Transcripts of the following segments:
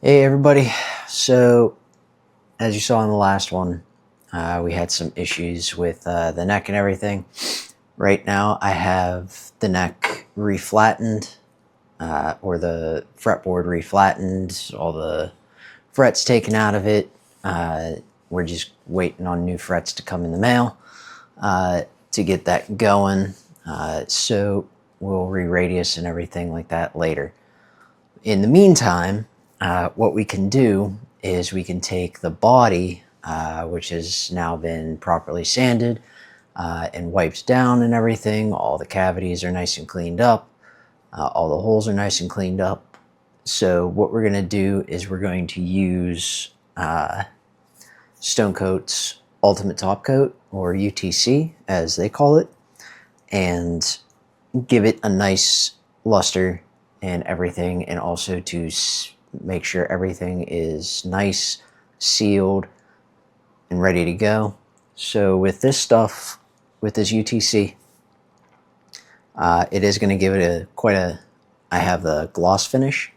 Hey everybody, so as you saw in the last one, we had some issues with the neck and everything. Right now I have the neck reflattened, or the fretboard reflattened, all the frets taken out of it. We're just waiting on new frets to come in the mail to get that going. So we'll re-radius and everything like that later. In the meantime, what we can do is we can take the body, which has now been properly sanded and wiped down and everything. All the cavities are nice and cleaned up. All the holes are nice and cleaned up. So what we're going to do is we're going to use Stone Coat's Ultimate Top Coat, or UTC as they call it, and give it a nice luster and everything, and also to make sure everything is nice, sealed, and ready to go. So with this stuff, with this UTC, it is going to give it I have the gloss finish,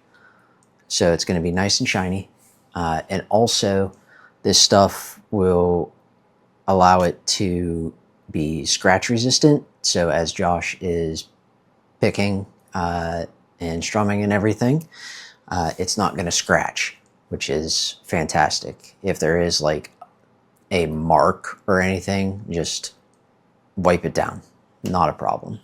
so it's going to be nice and shiny, and also this stuff will allow it to be scratch resistant. So as Josh is picking and strumming and everything, it's not going to scratch, which is fantastic. If there is like a mark or anything, just wipe it down. Not a problem.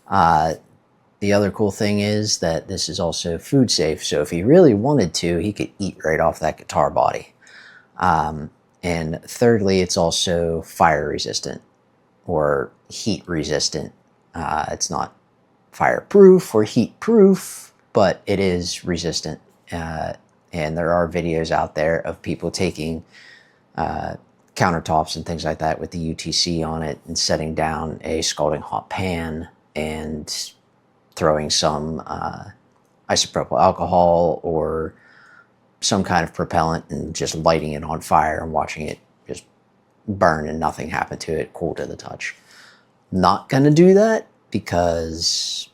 The other cool thing is that this is also food safe. So if he really wanted to, he could eat right off that guitar body. And thirdly, it's also fire resistant or heat resistant. It's not fireproof or heat proof, but it is resistant. And there are videos out there of people taking countertops and things like that with the UTC on it and setting down a scalding hot pan and throwing some isopropyl alcohol or some kind of propellant and just lighting it on fire and watching it just burn and nothing happen to it, cool to the touch. Not gonna do that because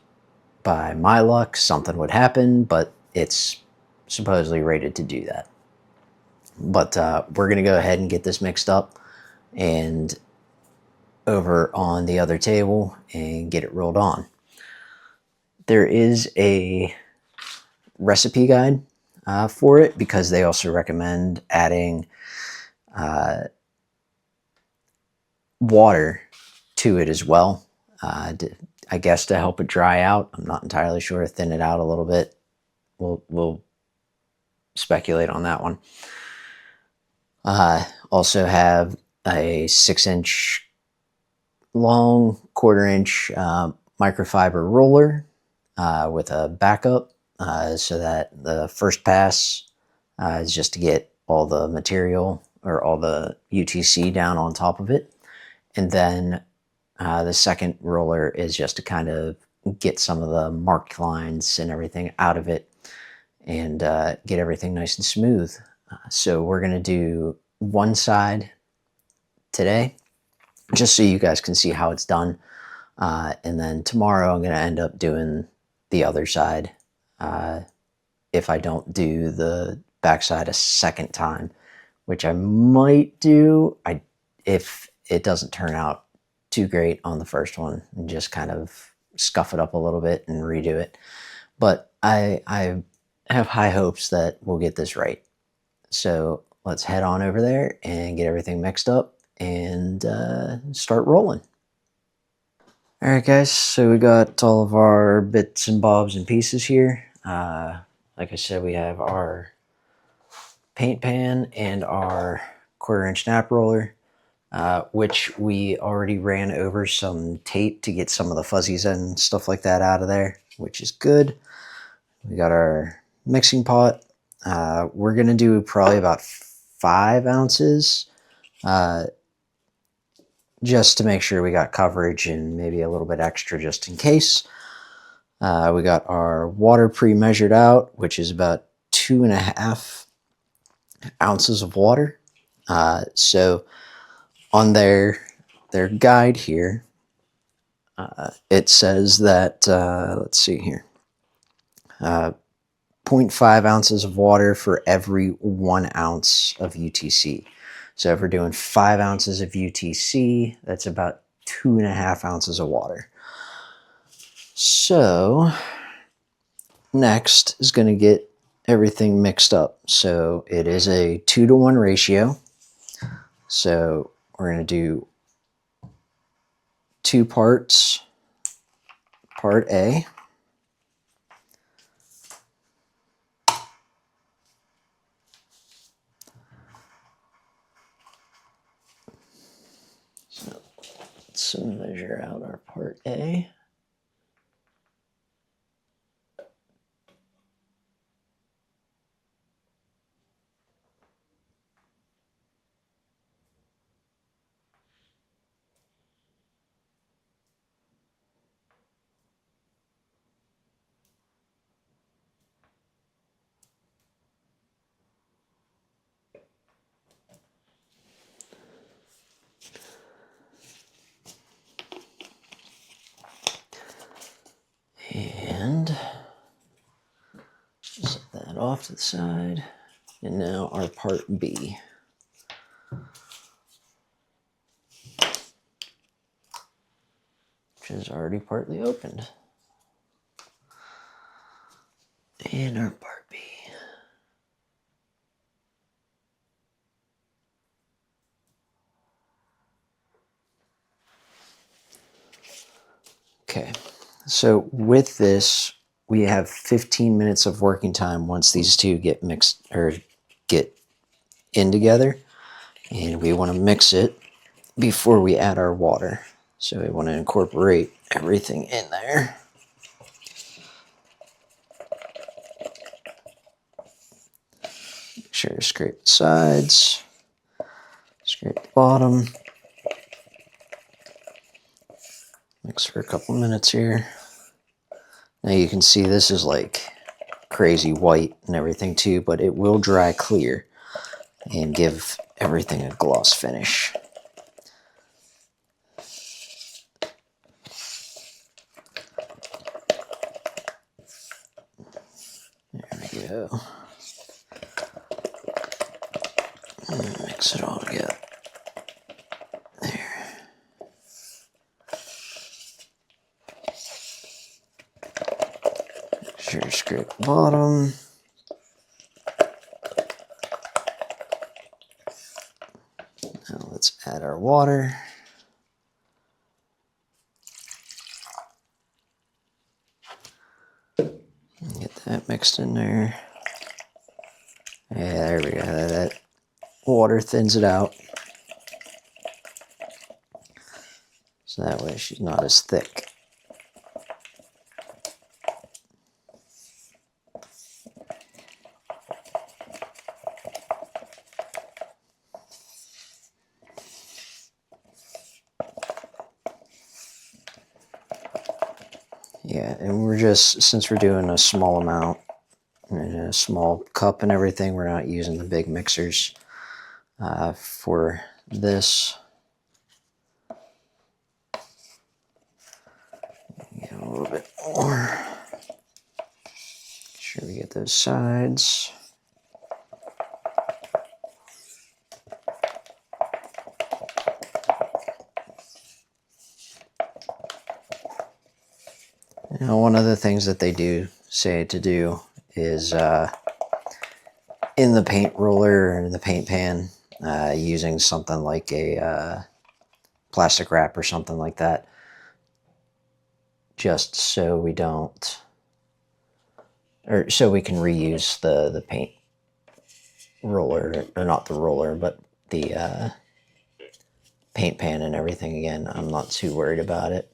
by my luck something would happen, but it's supposedly rated to do that. But we're gonna go ahead and get this mixed up and over on the other table and get it rolled on. There is a recipe guide for it, because they also recommend adding water to it as well. I guess to help it dry out. I'm not entirely sure. Thin it out a little bit. We'll speculate on that one. Also have a 6-inch long, 1/4-inch microfiber roller with a backup, so that the first pass is just to get all the material or all the UTC down on top of it. And then the second roller is just to kind of get some of the marked lines and everything out of it and get everything nice and smooth. So we're going to do one side today, just so you guys can see how it's done. And then tomorrow I'm going to end up doing the other side, if I don't do the backside a second time, which I might do if it doesn't turn out too great on the first one, and just kind of scuff it up a little bit and redo it. But I have high hopes that we'll get this right. So let's head on over there and get everything mixed up and start rolling. All right, guys, so we got all of our bits and bobs and pieces here. Like I said, we have our paint pan and our 1/4-inch nap roller, which we already ran over some tape to get some of the fuzzies and stuff like that out of there, which is good. We got our mixing pot. We're going to do probably about 5 ounces, just to make sure we got coverage, and maybe a little bit extra just in case. We got our water pre-measured out, which is about 2.5 ounces of water. So on their guide here, it says that, let's see here, 0.5 ounces of water for every 1 ounce of UTC. So if we're doing 5 ounces of UTC, that's about 2.5 ounces of water. So next is going to get everything mixed up. So it is a 2-to-1 ratio. So we're going to do 2 parts, part A. So let's measure out our part A. And set that off to the side. And now our part B. Which is already partly opened. And our part B. Okay, so with this, we have 15 minutes of working time once these two get mixed or get in together. And we want to mix it before we add our water. So we want to incorporate everything in there. Make sure to scrape the sides, scrape the bottom. Mix for a couple minutes here. Now you can see this is like crazy white and everything too, but it will dry clear and give everything a gloss finish. There we go. And mix it all together. There. Make sure to scrape the bottom. Now let's add our water. Get that mixed in there. Yeah, there we go. That water thins it out. So that way she's not as thick. Yeah, and we're just, since we're doing a small amount, in a small cup and everything, we're not using the big mixers for this. Get a little bit more. Make sure we get those sides. Now, one of the things that they do say to do is in the paint roller or the paint pan, using something like a plastic wrap or something like that, just so we don't, or so we can reuse the paint roller, or not the roller, but the paint pan and everything again. I'm not too worried about it.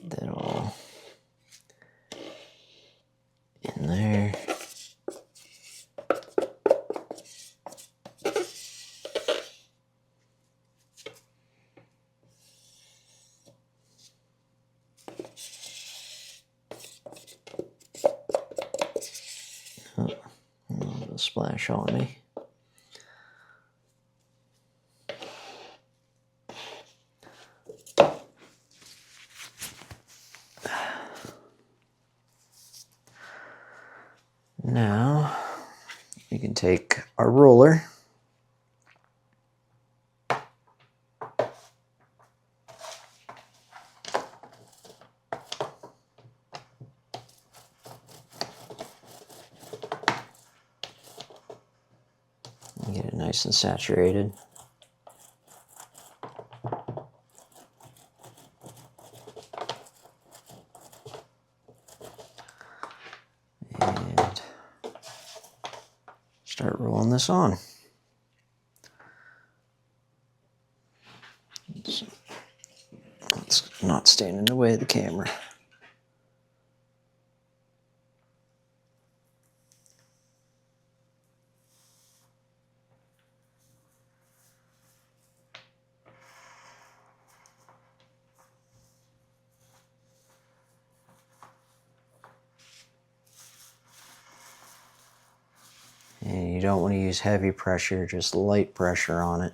That all in there. Oh, a little splash on me. Now you can take our roller, and get it nice and saturated. And start rolling this on. Let's not stand in the way of the camera. And you don't want to use heavy pressure, just light pressure on it.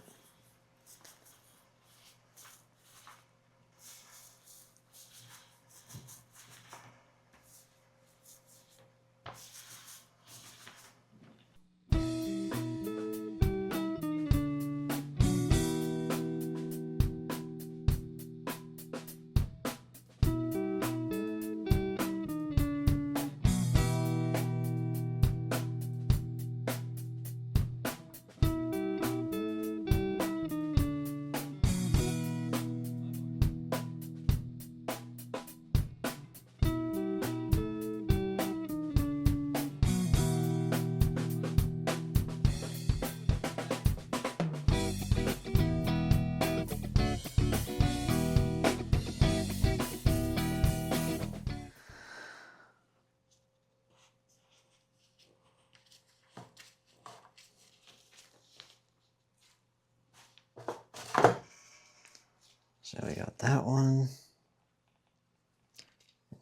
So we got that one.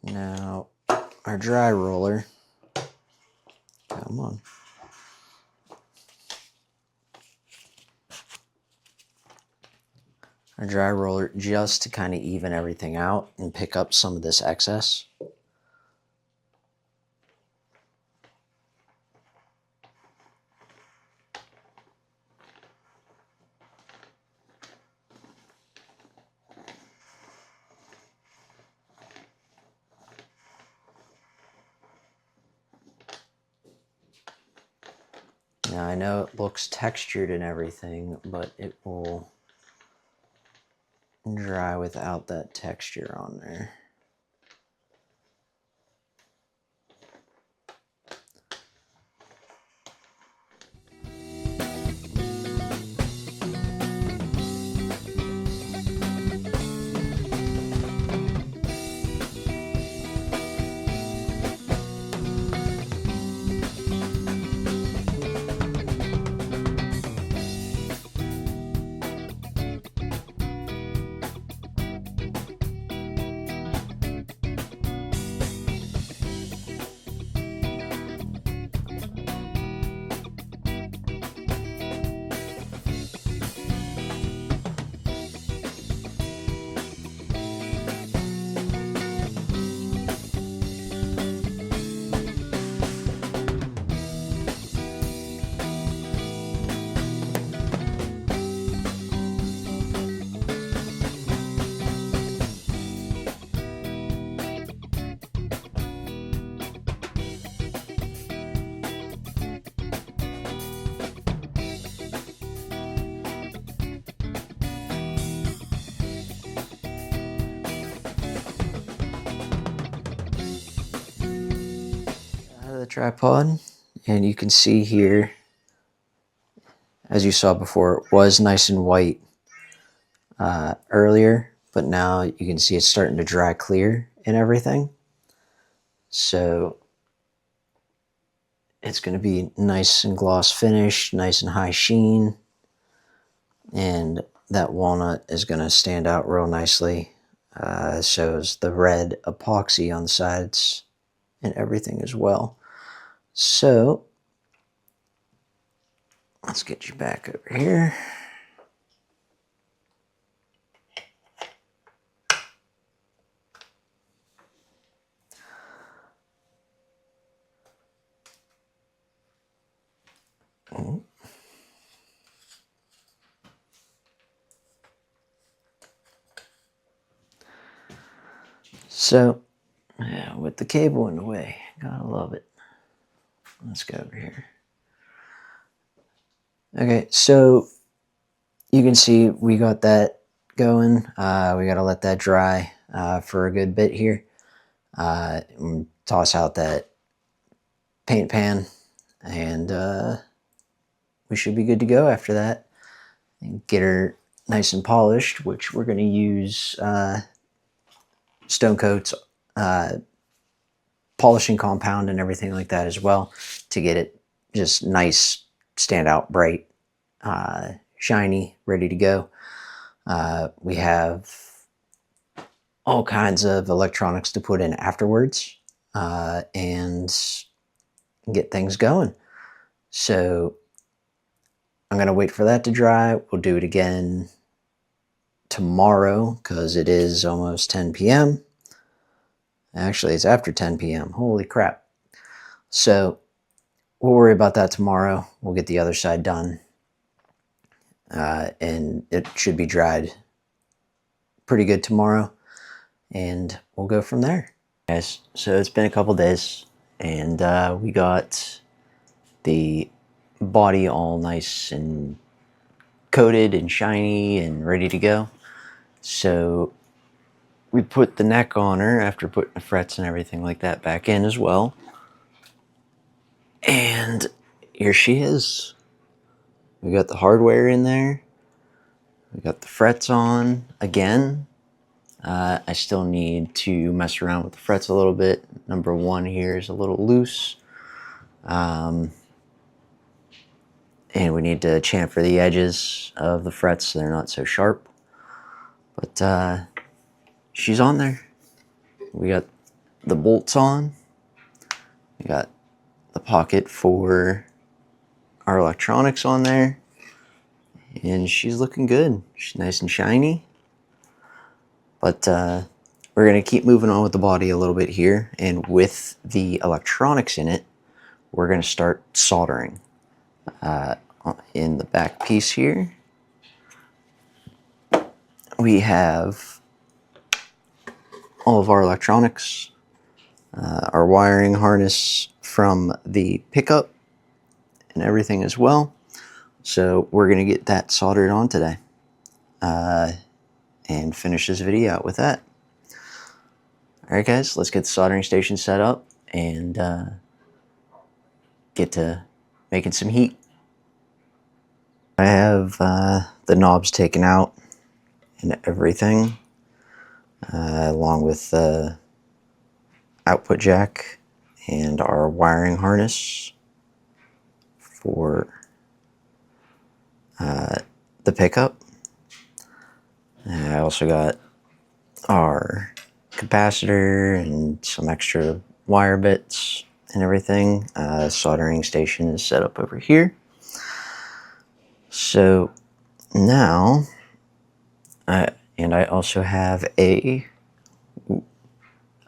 Now our dry roller. Come on. Our dry roller, just to kind of even everything out and pick up some of this excess. Now I know it looks textured and everything, but it will dry without that texture on there. The tripod, and you can see here, as you saw before, it was nice and white earlier, but now you can see it's starting to dry clear and everything. So it's going to be nice and gloss finish, nice and high sheen, and that walnut is going to stand out real nicely. Shows the red epoxy on the sides and everything as well. So let's get you back over here. So, yeah, with the cable in the way, gotta love it. Let's go over here. Okay, so you can see we got that going. We gotta let that dry for a good bit here. Toss out that paint pan, and we should be good to go after that. And get her nice and polished, which we're going to use Stone Coat's polishing compound and everything like that as well to get it just nice, stand out, bright, shiny, ready to go. We have all kinds of electronics to put in afterwards and get things going. So I'm going to wait for that to dry. We'll do it again tomorrow because it is almost 10 p.m. Actually, it's after 10 p.m. Holy crap. So we'll worry about that tomorrow. We'll get the other side done. And it should be dried pretty good tomorrow. And we'll go from there. Guys, so it's been a couple days. And we got the body all nice and coated and shiny and ready to go. So we put the neck on her after putting the frets and everything like that back in as well. And here she is. We got the hardware in there. We got the frets on again. I still need to mess around with the frets a little bit. Number one here is a little loose. And we need to chamfer the edges of the frets so they're not so sharp. But she's on there. We got the bolts on. We got the pocket for our electronics on there. And she's looking good. She's nice and shiny. But we're going to keep moving on with the body a little bit here. And with the electronics in it, we're going to start soldering. In the back piece here, we have all of our electronics, our wiring harness from the pickup and everything as well. So we're going to get that soldered on today and finish this video out with that. Alright guys, let's get the soldering station set up and get to making some heat. I have the knobs taken out and everything, along with the output jack and our wiring harness for the pickup. I also got our capacitor and some extra wire bits and everything. Soldering station is set up over here. So now, and I also have a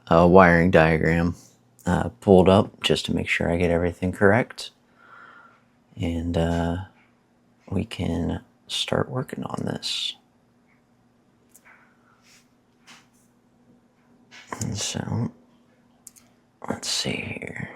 wiring diagram pulled up just to make sure I get everything correct. And we can start working on this. And so, let's see here.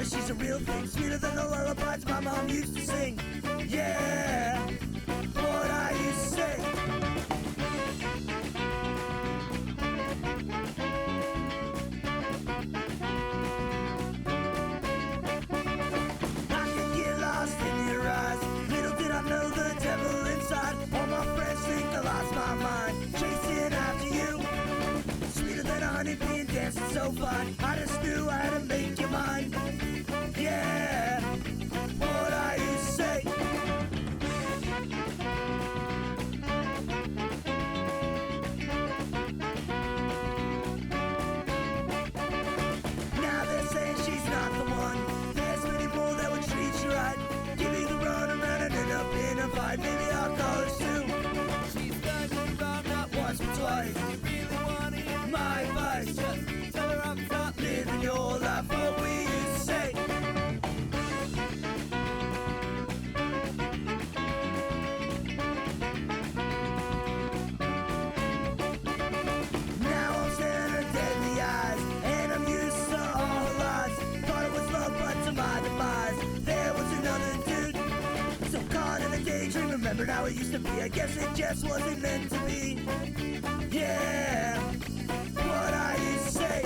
she's a real thing, sweeter than the lullabies my mom used to sing. Yeah, what I used to say. I could get lost in your eyes. Little did I know the devil inside. All my friends think I lost my mind, chasing after you. Sweeter than a honeybee and dancing so fine. I just knew I had to make you mine. Yeah, what I used to say. Now they're saying she's not the one. There's many more that would treat you right, give you the run around and end up in a fight. Maybe I'll call her soon. She's done you wrong not once but twice. You really wanna hear my advice? Just tell her I'm not living your life. What we used to say. Now I'm staring her dead in the eyes, and I'm used to all her lies. Thought it was love, but to my demise, there was another dude. So caught in a daydream, remembered how it used to be. I guess it just wasn't meant to be. Yeah, what I used to say.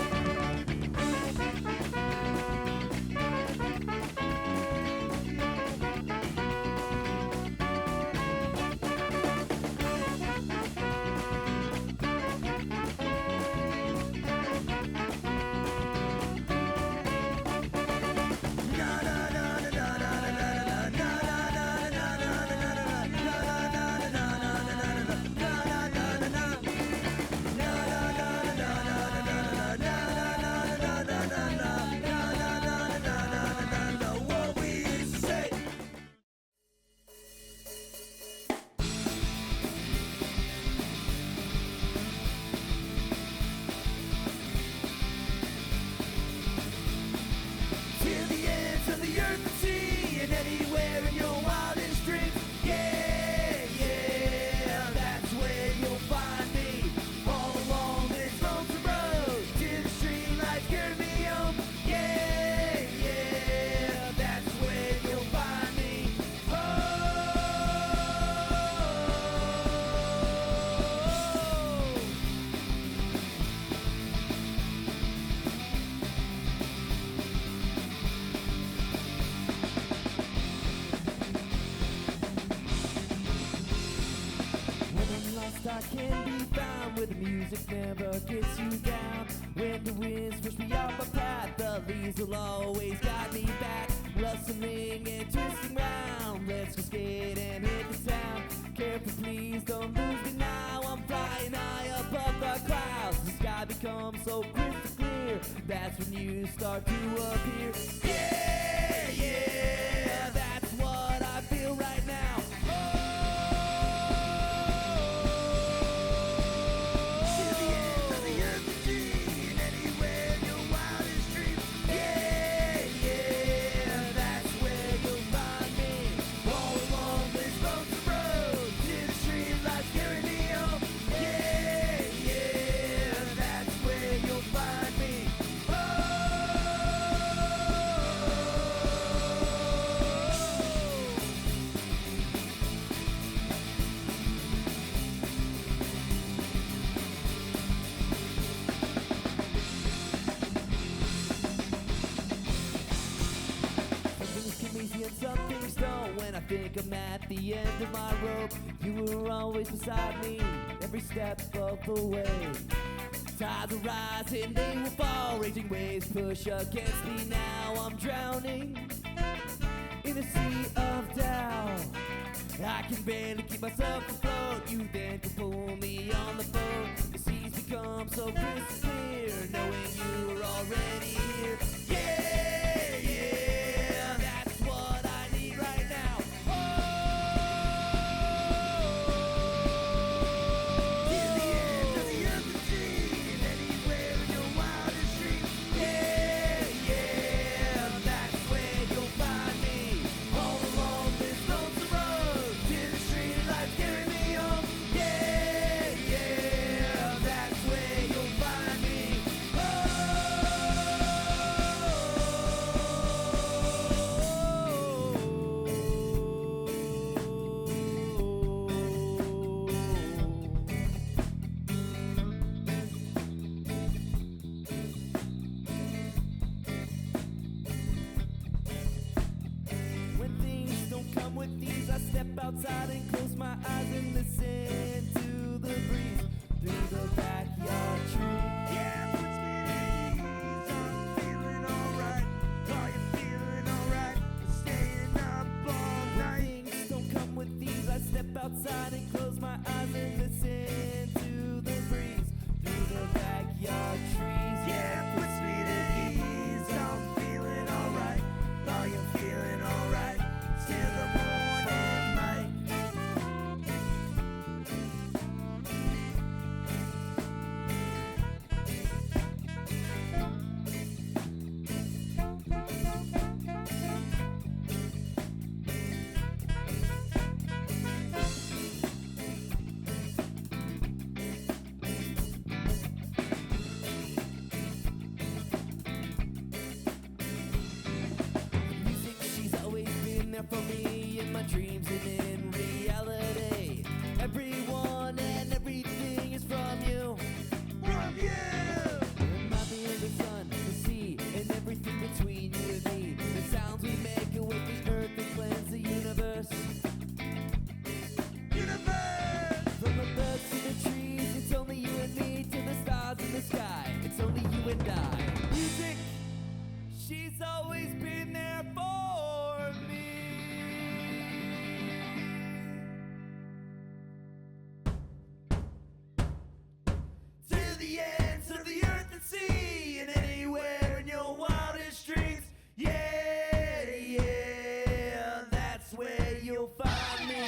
Till the ends of the earth and sea, and anywhere in your wildest dreams. Yeah, yeah, that's where you'll find me. All along this lonesome road, till the streetlights carry me home. Yeah, yeah, that's where you'll find me. Oh. When I'm lost I can be found, where the music never gets you down. When the winds push me off my path, the leaves will always guide me back. Rustling and twisting round, let's go skate and hit the town. Careful please, don't lose me now. I'm flying high above the clouds. The sky becomes so crystal clear, that's when you start to appear. Yeah, yeah, that's what I feel right now. Till the ends of the earth and sea, and anywhere in your wildest dreams. Yeah, yeah, that's where you'll find me. All along this lonesome road, till the streetlights carry me home. Yeah, yeah, that's where you'll find me. Oh. Some things come easy and some things don't. When I think I'm at the end of my rope, you were always beside me every step of the way. Tides will rise and they will fall, raging waves push against me. Now I'm drowning in a sea of doubt. I can barely keep myself afloat. You then can pull me on the boat. The seas become so crystal clear, knowing you're already here. Yeah, yeah, that's what I need right now. Oh. Till the ends of the earth and sea, and anywhere in your wildest dreams. Yeah, yeah, that's where you'll find me. All along this lonesome road, till the streetlights carry me home. Yeah, yeah, that's where you'll find me. Oh. outside and close my eyes and listen to the breeze through the backyard trees. Yeah, puts me at ease. I'm feeling alright. Are you feeling alright? Staying up all night. When things don't come with ease, I step outside and close my eyes and listen to the breeze through the backyard trees. Yeah, puts me at ease. I'm feeling alright. Are you feeling alright? Till the morning light. Music, she's always been there for me in my dreams and in reality. Everyone and everything is from you. From you! Remind me of the sun, the sea, and everything between you and me. The sounds we make awake the earth and cleanse the universe. Universe! From the birds to the trees, it's only you and me. To the stars in the sky, it's only you and I. Music, she's always been there for me. To the ends of the earth and sea, and anywhere in your wildest dreams. Yeah, yeah, that's where you'll find me.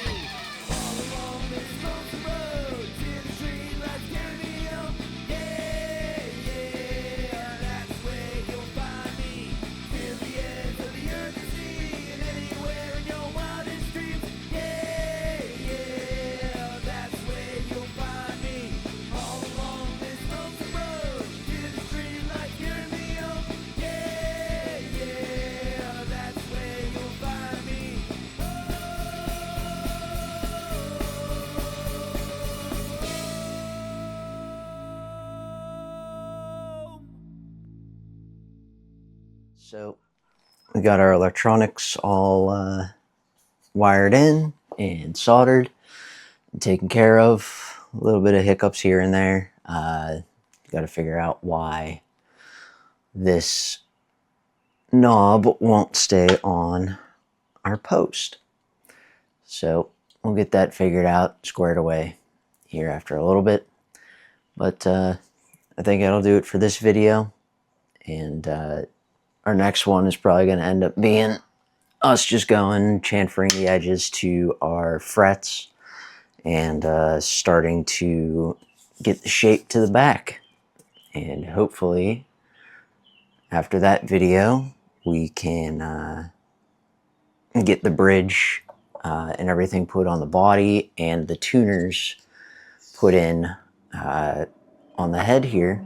All along this lonesome road, till the streetlights carry me home. Yeah, yeah, that's where you'll find me. Till the ends of the earth and sea, and anywhere in your wildest dreams. Yeah, yeah, that's where you'll find me. All along this lonesome road, till the streetlights carry me home. Yeah, yeah, that's where you'll find me. So we got our electronics all wired in and soldered and taken care of. A little bit of hiccups here and there. Got to figure out why this knob won't stay on our post. So we'll get that figured out, squared away here after a little bit. But I think that'll do it for this video. And our next one is probably going to end up being us just going chamfering the edges to our frets and starting to get the shape to the back. And hopefully after that video we can get the bridge and everything put on the body and the tuners put in on the head here.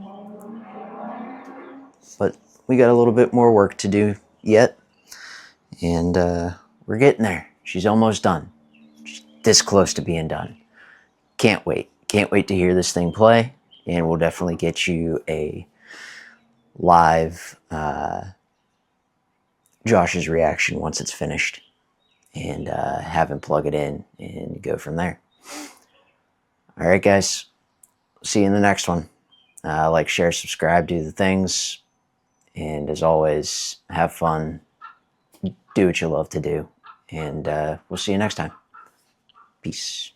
But we got a little bit more work to do yet, and we're getting there. She's almost done. She's this close to being done. Can't wait. Can't wait to hear this thing play, and we'll definitely get you a live Josh's reaction once it's finished, and have him plug it in and go from there. All right, guys. See you in the next one. Like, share, subscribe, do the things. And as always, have fun, do what you love to do, and we'll see you next time. Peace.